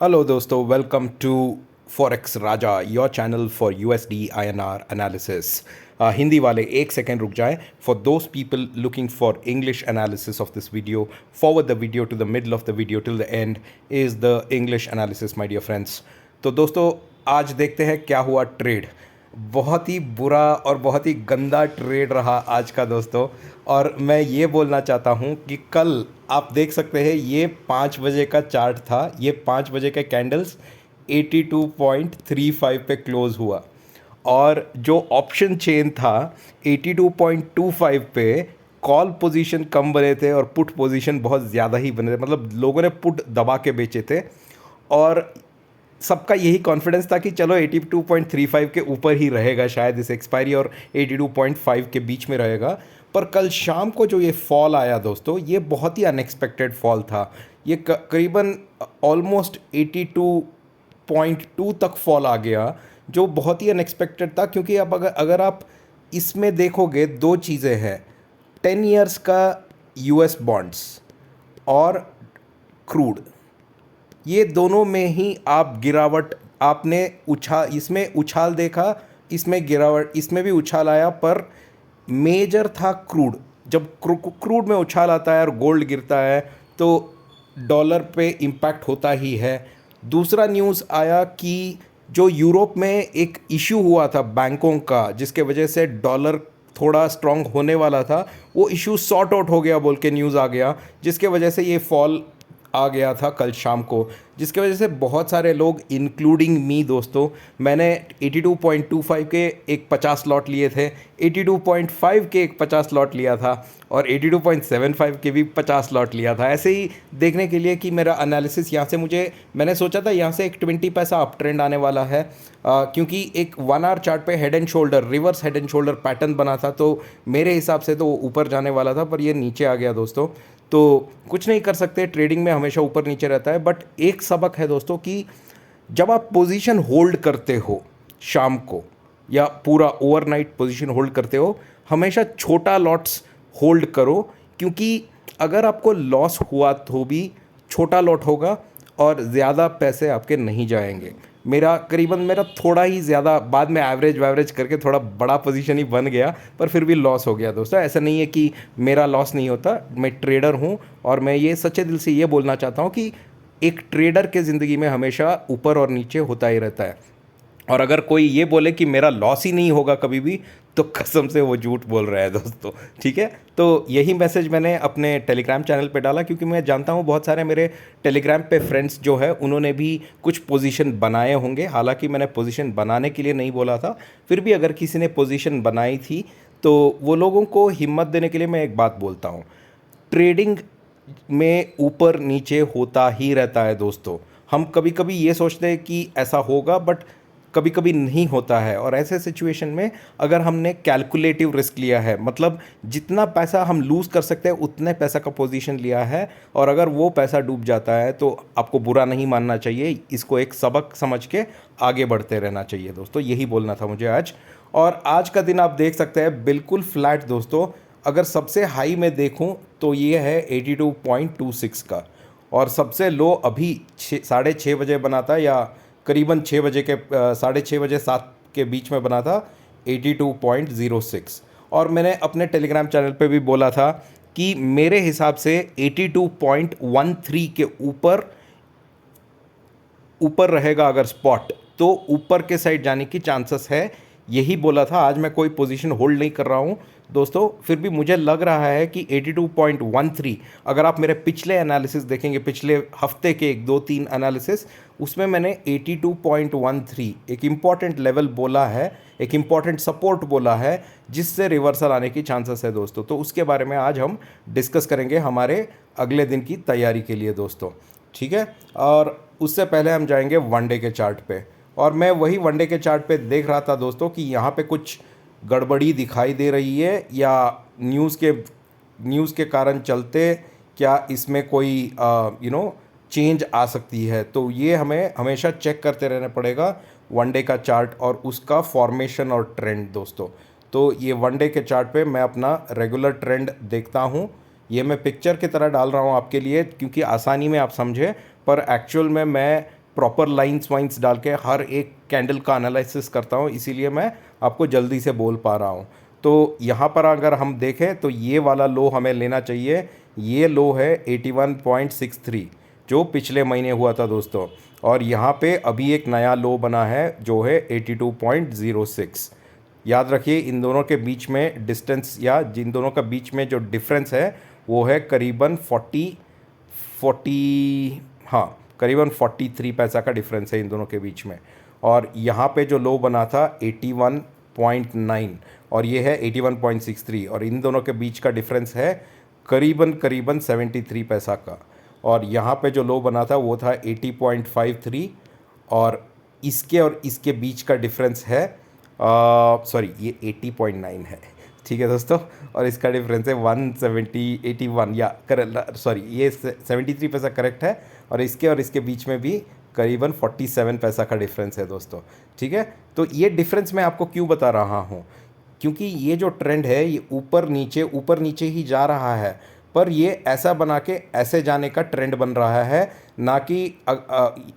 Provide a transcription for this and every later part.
Hello दोस्तों, welcome to forex Raja, your channel for USD INR analysis. Hindi वाले एक second रुक जाएं। For those people looking for English analysis of this video, forward the video to the middle of the video till the end is the English analysis my dear friends. तो दोस्तों, आज देखते हैं क्या हुआ ट्रेड। बहुत ही बुरा और बहुत ही गंदा ट्रेड रहा आज का दोस्तों। और मैं ये बोलना चाहता हूँ कि कल आप देख सकते हैं, ये 5 बजे का चार्ट था। ये 5 बजे के कैंडल्स 82.35 पे क्लोज़ हुआ, और जो ऑप्शन चेन था 82.25 पे कॉल पोजीशन कम बने थे और पुट पोजीशन बहुत ज़्यादा ही बने थे। मतलब लोगों ने पुट दबा के बेचे थे, और सबका यही कॉन्फिडेंस था कि चलो 82.35 के ऊपर ही रहेगा शायद इस एक्सपायरी, और 82.5 के बीच में रहेगा। पर कल शाम को जो ये फॉल आया दोस्तों, ये बहुत ही अनएक्सपेक्टेड फॉल था। ये करीबन ऑलमोस्ट 82.2 तक फॉल आ गया, जो बहुत ही अनएक्सपेक्टेड था। क्योंकि अब अगर आप इसमें देखोगे, दो चीज़ें हैं। 10 ईयर्स का यूएस बॉन्ड्स और क्रूड, ये दोनों में ही आप गिरावट, आपने इसमें उछाल देखा, इसमें गिरावट, इसमें भी उछाल आया। पर मेजर था क्रूड। जब क्रूड में उछाल आता है और गोल्ड गिरता है तो डॉलर पे इम्पैक्ट होता ही है। दूसरा न्यूज़ आया कि जो यूरोप में एक इशू हुआ था बैंकों का, जिसके वजह से डॉलर थोड़ा स्ट्रांग होने वाला था, वो इशू सॉर्ट आउट हो गया बोल के न्यूज़ आ गया, जिसके वजह से ये फॉल आ गया था कल शाम को। जिसके वजह से बहुत सारे लोग इंक्लूडिंग मी दोस्तों, मैंने 82.25 के एक 50 लॉट लिए थे, 82.5 के एक 50 लॉट लिया था, और 82.75 के भी 50 लॉट लिया था। ऐसे ही देखने के लिए कि मेरा एनालिसिस यहाँ से, मैंने सोचा था यहाँ से एक 20 पैसा अप ट्रेंड आने वाला है। क्योंकि एक 1 आवर चार्ट पे head and shoulder, reverse head and shoulder pattern बना था, तो मेरे हिसाब से तो ऊपर जाने वाला था, पर ये नीचे आ गया दोस्तों। तो कुछ नहीं कर सकते, ट्रेडिंग में हमेशा ऊपर नीचे रहता है। बट एक सबक है दोस्तों कि जब आप पोजीशन होल्ड करते हो शाम को, या पूरा ओवरनाइट पोजीशन होल्ड करते हो, हमेशा छोटा लॉट्स होल्ड करो। क्योंकि अगर आपको लॉस हुआ तो भी छोटा लॉट होगा और ज़्यादा पैसे आपके नहीं जाएंगे। मेरा थोड़ा ही ज़्यादा, बाद में एवरेज वैवरेज करके थोड़ा बड़ा पोजीशन ही बन गया, पर फिर भी लॉस हो गया दोस्तों। ऐसा नहीं है कि मेरा लॉस नहीं होता, मैं ट्रेडर हूँ, और मैं ये सच्चे दिल से ये बोलना चाहता हूँ कि एक ट्रेडर के ज़िंदगी में हमेशा ऊपर और नीचे होता ही रहता है। और अगर कोई ये बोले कि मेरा लॉस ही नहीं होगा कभी भी, तो कसम से वो झूठ बोल रहा है दोस्तों। ठीक है, तो यही मैसेज मैंने अपने टेलीग्राम चैनल पे डाला, क्योंकि मैं जानता हूँ बहुत सारे मेरे टेलीग्राम पे फ्रेंड्स जो है, उन्होंने भी कुछ पोजीशन बनाए होंगे। हालांकि मैंने पोजीशन बनाने के लिए नहीं बोला था, फिर भी अगर किसी ने पोजीशन बनाई थी तो वो लोगों को हिम्मत देने के लिए मैं एक बात बोलता हूँ। ट्रेडिंग में ऊपर नीचे होता ही रहता है दोस्तों। हम कभी कभी ये सोचते हैं कि ऐसा होगा, बट कभी कभी नहीं होता है। और ऐसे सिचुएशन में अगर हमने कैलकुलेटिव रिस्क लिया है, मतलब जितना पैसा हम लूज़ कर सकते हैं उतने पैसा का पोजीशन लिया है, और अगर वो पैसा डूब जाता है तो आपको बुरा नहीं मानना चाहिए, इसको एक सबक समझ के आगे बढ़ते रहना चाहिए दोस्तों। यही बोलना था मुझे आज। और आज का दिन आप देख सकते हैं बिल्कुल फ्लैट दोस्तों। अगर सबसे हाई में देखूं तो ये है 82.26 का, और सबसे लो अभी 6:30 बजे बना था, या करीबन 6 बजे के 6:30 7 के बीच में बना था, 82.06। और मैंने अपने टेलीग्राम चैनल पे भी बोला था कि मेरे हिसाब से 82.13 के ऊपर ऊपर रहेगा अगर स्पॉट, तो ऊपर के साइड जाने की चांसेस है। यही बोला था। आज मैं कोई पोजीशन होल्ड नहीं कर रहा हूँ दोस्तों, फिर भी मुझे लग रहा है कि 82.13, अगर आप मेरे पिछले एनालिसिस देखेंगे, पिछले हफ्ते के 1 2 3 एनालिसिस, उसमें मैंने 82.13 एक इम्पॉर्टेंट लेवल बोला है, एक इम्पॉर्टेंट सपोर्ट बोला है, जिससे रिवर्सल आने की चांसेस है दोस्तों। तो उसके बारे में आज हम डिस्कस करेंगे हमारे अगले दिन की तैयारी के लिए दोस्तों। ठीक है, और उससे पहले हम जाएंगे वनडे के चार्ट पे। और मैं वही वनडे के चार्ट पे देख रहा था दोस्तों कि यहाँ पे कुछ गड़बड़ी दिखाई दे रही है, या न्यूज़ के कारण चलते क्या इसमें कोई चेंज आ सकती है। तो ये हमें हमेशा चेक करते रहना पड़ेगा वनडे का चार्ट और उसका फॉर्मेशन और ट्रेंड दोस्तों। तो ये वनडे के चार्ट पे मैं अपना रेगुलर ट्रेंड देखता हूँ। ये मैं पिक्चर की तरह डाल रहा हूँ आपके लिए, क्योंकि आसानी में आप समझें, पर एक्चुअल में मैं प्रॉपर लाइंस वाइंस डाल के हर एक कैंडल का एनालिसिस करता हूँ, इसीलिए मैं आपको जल्दी से बोल पा रहा हूँ। तो यहाँ पर अगर हम देखें तो ये वाला लो हमें लेना चाहिए, ये लो है 81.63 जो पिछले महीने हुआ था दोस्तों, और यहाँ पे अभी एक नया लो बना है जो है 82.06। याद रखिए इन दोनों के बीच में डिस्टेंस या जिन दोनों का बीच में जो डिफरेंस है वो है करीबन 40 हाँ करीबन 43 पैसा का डिफरेंस है इन दोनों के बीच में। और यहाँ पे जो लो बना था 81.9 और ये है 81.63 और इन दोनों के बीच का डिफरेंस है करीबन 73 पैसा का। और यहाँ पे जो लो बना था वो था 80.53 और इसके बीच का डिफरेंस है सॉरी ये 80.9 है, ठीक है दोस्तों, और इसका डिफरेंस है 171 या सॉरी ये 73 पैसा करेक्ट है, और इसके बीच में भी करीबन 47 पैसा का डिफरेंस है दोस्तों, ठीक है। तो ये डिफरेंस मैं आपको क्यों बता रहा हूँ, क्योंकि ये जो ट्रेंड है ये ऊपर नीचे ही जा रहा है, पर ये ऐसा बना के ऐसे जाने का ट्रेंड बन रहा है, ना कि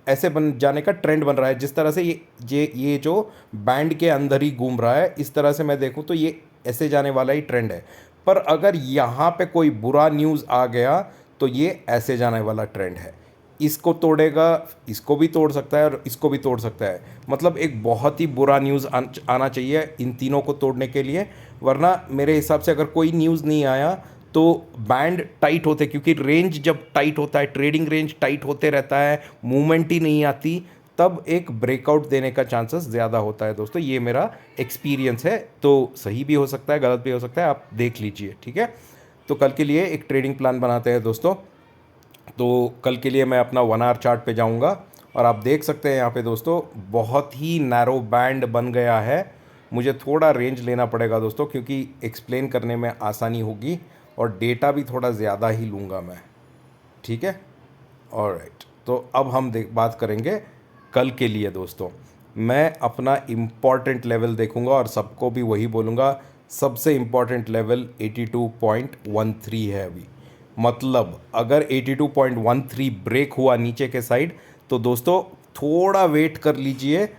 ऐसे बन जाने का ट्रेंड बन रहा है। जिस तरह से ये जो बैंड के अंदर ही घूम रहा है, इस तरह से मैं देखूं तो ये ऐसे जाने वाला ही ट्रेंड है। पर अगर यहाँ पे कोई बुरा न्यूज़ आ गया तो ये ऐसे जाने वाला ट्रेंड है, इसको तोड़ेगा, इसको भी तोड़ सकता है और इसको भी तोड़ सकता है। मतलब एक बहुत ही बुरा न्यूज़ आना चाहिए इन तीनों को तोड़ने के लिए, वरना मेरे हिसाब से अगर कोई न्यूज़ नहीं आया तो बैंड टाइट होते, क्योंकि रेंज जब टाइट होता है, ट्रेडिंग रेंज टाइट होते रहता है, मूवमेंट ही नहीं आती, तब एक ब्रेकआउट देने का चांसेस ज़्यादा होता है दोस्तों। ये मेरा एक्सपीरियंस है, तो सही भी हो सकता है गलत भी हो सकता है, आप देख लीजिए, ठीक है। तो कल के लिए एक ट्रेडिंग प्लान बनाते हैं दोस्तों। तो कल के लिए मैं अपना 1 आवर चार्ट पे जाऊंगा और आप देख सकते हैं यहाँ पे दोस्तों बहुत ही नैरो बैंड बन गया है। मुझे थोड़ा रेंज लेना पड़ेगा दोस्तों, क्योंकि एक्सप्लेन करने में आसानी होगी और डेटा भी थोड़ा ज़्यादा ही लूँगा मैं, ठीक है। ऑलराइट, तो अब हम बात करेंगे कल के लिए दोस्तों। मैं अपना इम्पॉर्टेंट लेवल देखूंगा और सबको भी वही बोलूँगा, सबसे इम्पॉर्टेंट लेवल 82.13 है अभी। मतलब अगर 82.13 ब्रेक हुआ नीचे के साइड तो दोस्तों थोड़ा वेट कर लीजिए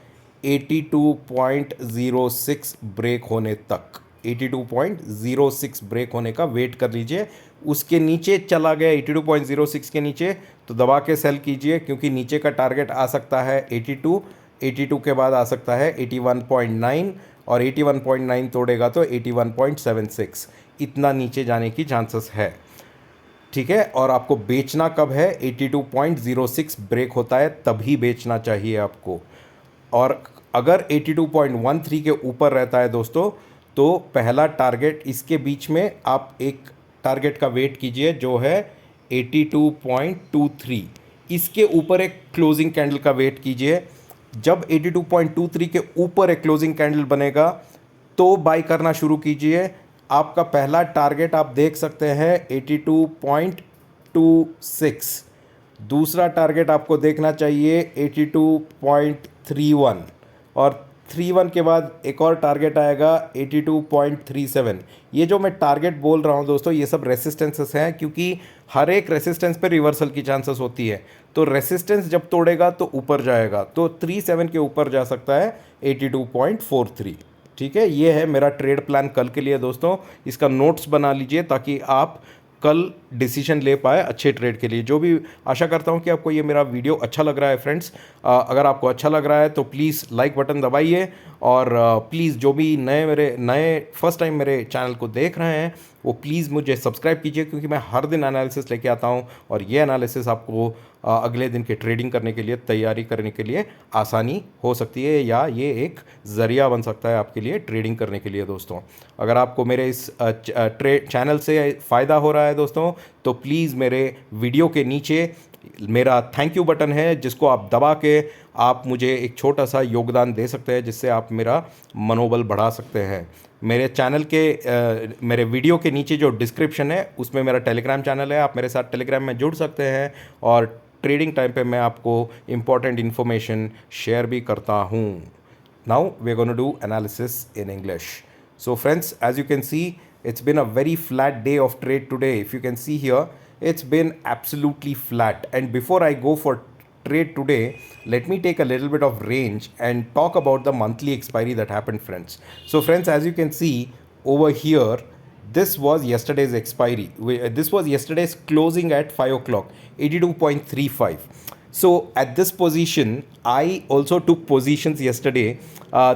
82.06 ब्रेक होने तक, 82.06 ब्रेक होने का वेट कर लीजिए। उसके नीचे चला गया 82.06 के नीचे तो दबा के सेल कीजिए, क्योंकि नीचे का टारगेट आ सकता है 82 के बाद आ सकता है 81.9 और 81.9 तोड़ेगा तो 81.76, इतना नीचे जाने की चांसेस है, ठीक है। और आपको बेचना कब है, 82.06 ब्रेक होता है तभी बेचना चाहिए आपको। और अगर 82.13 के ऊपर रहता है दोस्तों तो पहला टारगेट, इसके बीच में आप एक टारगेट का वेट कीजिए जो है 82.23, इसके ऊपर एक क्लोजिंग कैंडल का वेट कीजिए। जब 82.23 के ऊपर एक क्लोजिंग कैंडल बनेगा तो बाई करना शुरू कीजिए। आपका पहला टारगेट आप देख सकते हैं 82.26, दूसरा टारगेट आपको देखना चाहिए 82.31 और 31 के बाद एक और टारगेट आएगा 82.37। ये जो मैं टारगेट बोल रहा हूँ दोस्तों ये सब रेसिस्टेंसेस हैं, क्योंकि हर एक रेसिस्टेंस पे रिवर्सल की चांसेस होती है। तो रेसिस्टेंस जब तोड़ेगा तो ऊपर जाएगा, तो 37 के ऊपर जा सकता है 82.43, ठीक है। ये है मेरा ट्रेड प्लान कल के लिए दोस्तों, इसका नोट्स बना लीजिए ताकि आप कल डिसीजन ले पाए अच्छे ट्रेड के लिए। जो भी आशा करता हूँ कि आपको ये मेरा वीडियो अच्छा लग रहा है फ्रेंड्स। अगर आपको अच्छा लग रहा है तो प्लीज़ लाइक बटन दबाइए, और प्लीज़ जो भी नए फर्स्ट टाइम मेरे चैनल को देख रहे हैं वो प्लीज़ मुझे सब्सक्राइब कीजिए, क्योंकि मैं हर दिन एनालिसिस लेके आता हूँ और ये एनालिसिस आपको अगले दिन के ट्रेडिंग करने के लिए, तैयारी करने के लिए आसानी हो सकती है, या ये एक ज़रिया बन सकता है आपके लिए ट्रेडिंग करने के लिए दोस्तों। अगर आपको मेरे इस चैनल से फ़ायदा हो रहा है दोस्तों तो प्लीज़ मेरे वीडियो के नीचे मेरा थैंक यू बटन है, जिसको आप दबा के आप मुझे एक छोटा सा योगदान दे सकते हैं, जिससे आप मेरा मनोबल बढ़ा सकते हैं। मेरे चैनल के मेरे वीडियो के नीचे जो डिस्क्रिप्शन है उसमें मेरा टेलीग्राम चैनल है, आप मेरे साथ टेलीग्राम में जुड़ सकते हैं, और ट्रेडिंग टाइम पे मैं आपको इम्पॉर्टेंट इन्फॉर्मेशन शेयर भी करता हूँ। Now we are gonna do analysis in English. So friends, as you can see, it's been a very flat day of trade today. If you can see here, it's been absolutely flat. And before I go for trade today, let me take a little bit of range and talk about the monthly expiry that happened, friends. So friends, as you can see over here, this was yesterday's expiry. This was yesterday's closing at 5 o'clock, 82.35. So at this position, I also took positions yesterday,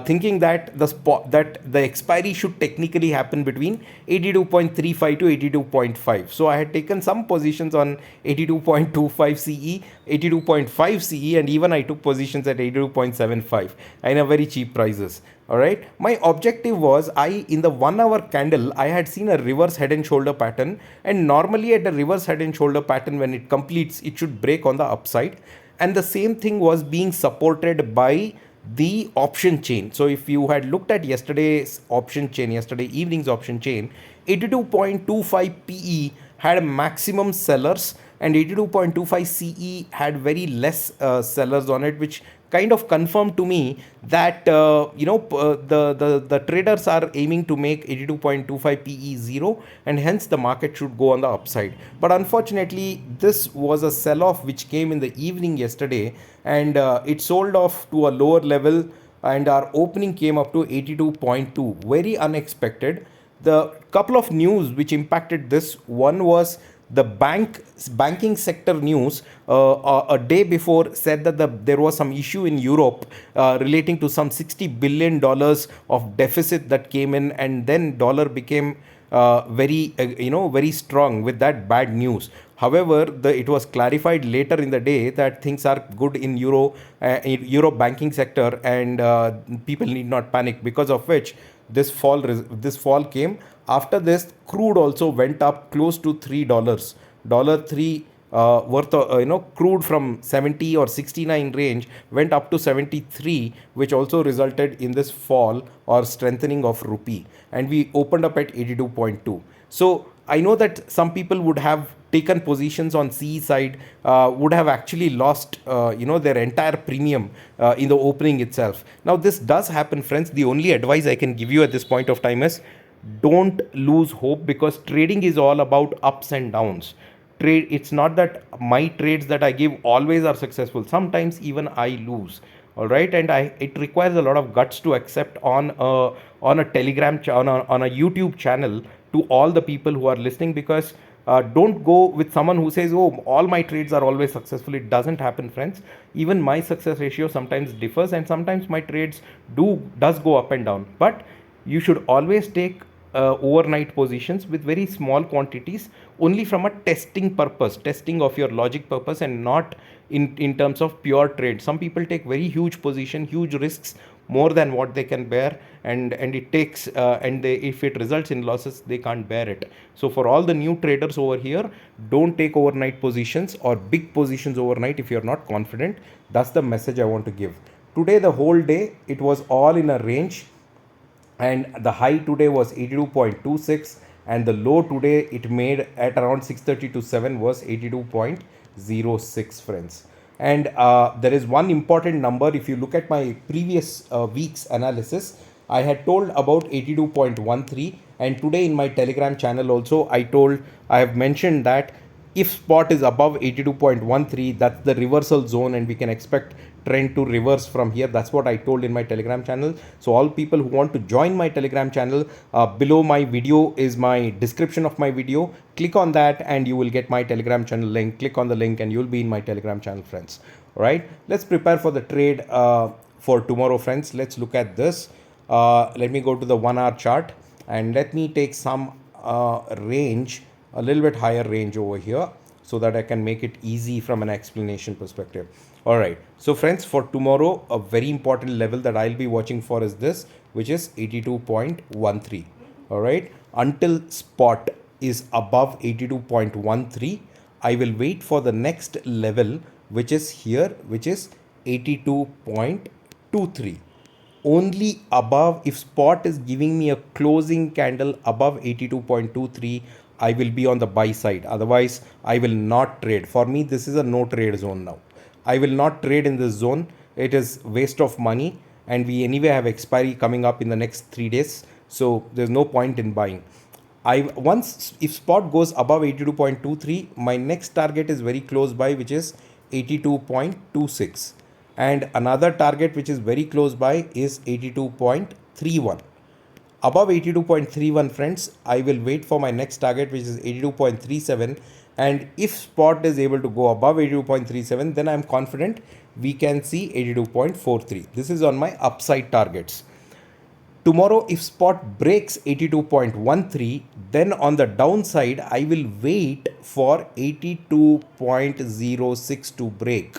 thinking that the expiry should technically happen between 82.35 to 82.5. So I had taken some positions on 82.25 CE, 82.5 CE, and even I took positions at 82.75 and a very cheap prices. All right, my objective was, I in the 1 hour candle I had seen a reverse head and shoulder pattern, and normally at the reverse head and shoulder pattern, when it completes, it should break on the upside, and the same thing was being supported by the option chain. So if you had looked at yesterday's option chain, yesterday evening's option chain, 82.25 PE had maximum sellers and 82.25 CE had very less sellers on it, which kind of confirmed to me that the traders are aiming to make 82.25 PE zero, and hence the market should go on the upside. But unfortunately, this was a sell off which came in the evening yesterday, and it sold off to a lower level, and our opening came up to 82.2, very unexpected. The couple of news which impacted this, one was the banking sector news a day before said that there was some issue in Europe relating to some $60 billion of deficit that came in, and then dollar became very strong with that bad news. However, it was clarified later in the day that things are good in Euro banking sector, and people need not panic, because of which this fall came. After this, crude also went up close to $3, $3 worth of, crude from 70 or 69 range went up to 73, which also resulted in this fall or strengthening of rupee, and we opened up at 82.2. So I know that some people would have taken positions on CE side, would have actually lost their entire premium in the opening itself. Now this does happen, friends. The only advice I can give you at this point of time is, don't lose hope, because trading is all about ups and downs. It's not that my trades that I give always are successful. Sometimes even I lose. All right, and it requires a lot of guts to accept on a telegram on a YouTube channel, to all the people who are listening, because don't go with someone who says, oh, all my trades are always successful. It doesn't happen, friends. Even my success ratio sometimes differs, and sometimes my trades does go up and down. But you should always take overnight positions with very small quantities, only from a testing of your logic purpose, and not in terms of pure trade. Some people take very huge position, huge risks, more than what they can bear, and it takes if it results in losses, they can't bear it. So for all the new traders over here, don't take overnight positions or big positions overnight if you're not confident. That's the message I want to give. Today, the whole day, it was all in a range, and the high today was 82.26, and the low today it made at around 6:30 to 7 was 82.06, friends. And there is one important number. If you look at my previous week's analysis, I had told about 82.13, and today in my Telegram channel also I have mentioned that if spot is above 82.13, that's the reversal zone, and we can expect trend to reverse from here. That's what I told in my Telegram channel. So all people who want to join my Telegram channel, below my video is my description of my video. Click on that and you will get my Telegram channel link. Click on the link and you'll be in my Telegram channel, friends. All right, let's prepare for the trade for tomorrow, friends. Let's look at this. Let me go to the 1 hour chart, and let me take some range, a little bit higher range over here, so that I can make it easy from an explanation perspective. All right, so friends, for tomorrow, a very important level that I'll be watching for is this, which is 82.13. all right, until spot is above 82.13, I will wait for the next level, which is here, which is 82.23. Only above, if spot is giving me a closing candle above 82.23, I will be on the buy side. Otherwise, I will not trade. For me, this is a no trade zone now. I will not trade in this zone. It is waste of money, and we anyway have expiry coming up in the next 3 days. So there's no point in buying. If spot goes above 82.23, my next target is very close by, which is 82.26, and another target which is very close by is 82.31. Above 82.31, friends, I will wait for my next target, which is 82.37. And if spot is able to go above 82.37, then I'm confident we can see 82.43. This is on my upside targets. Tomorrow, if spot breaks 82.13, then on the downside, I will wait for 82.06 to break.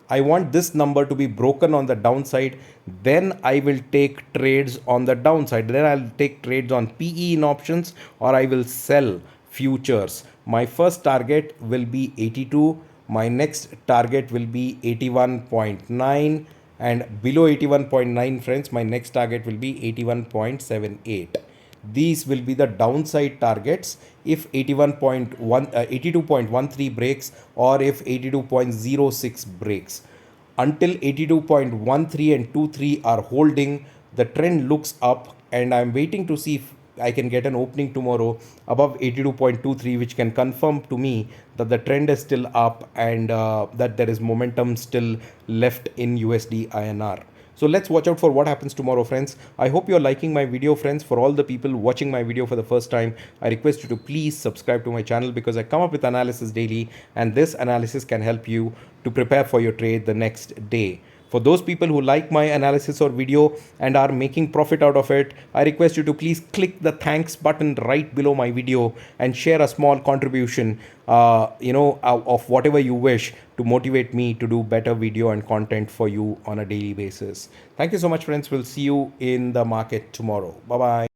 I want this number to be broken on the downside. Then I will take trades on the downside. Then I'll take trades on PE in options, or I will sell futures. My first target will be 82. My next target will be 81.9, and below 81.9, friends, my next target will be 81.78. These will be the downside targets if 82.13 breaks, or if 82.06 breaks. Until 82.13 and 23 are holding, the trend looks up, and I'm waiting to see if I can get an opening tomorrow above 82.23, which can confirm to me that the trend is still up, and that there is momentum still left in USD INR. So let's watch out for what happens tomorrow, friends. I hope you're liking my video, friends. For all the people watching my video for the first time, I request you to please subscribe to my channel, because I come up with analysis daily, and this analysis can help you to prepare for your trade the next day. For those people who like my analysis or video and are making profit out of it, I request you to please click the thanks button right below my video and share a small contribution, of whatever you wish, to motivate me to do better video and content for you on a daily basis. Thank you so much, friends. We'll see you in the market tomorrow. Bye bye.